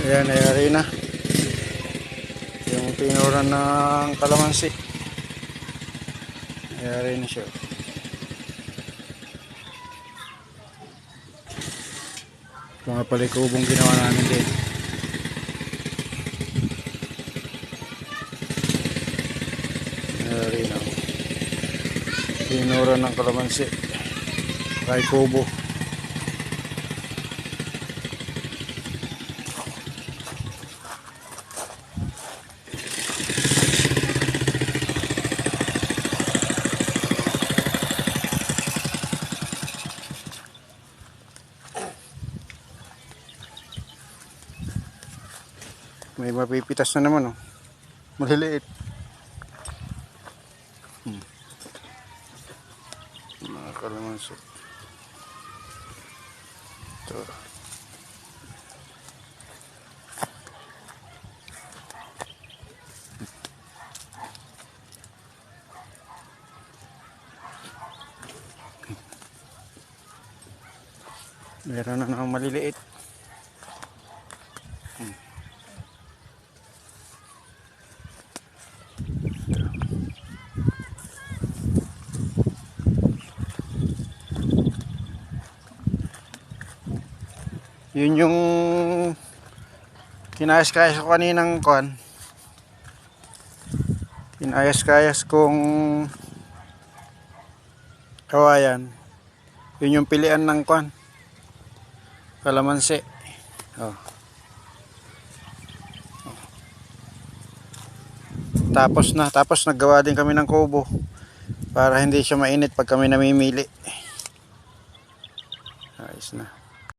Ayan, ayari na yung tinuran ng kalamansi. Ayari na siya. Mga palikubong ginawa namin din. Ayari na tinuran ng kalamansi kay kubo. May mapipitas na naman, oh. Maliliit. Mga kalamansi. Ito. Meron na naman maliliit. Yun yung kinayas-kayas ko kaninang kuan. Kinayas-kayas kong kawayan. Yun yung pilian ng kuan. Kalamansi. Oh. Tapos naggawa din kami ng kubo para hindi siya mainit pag kami namimili.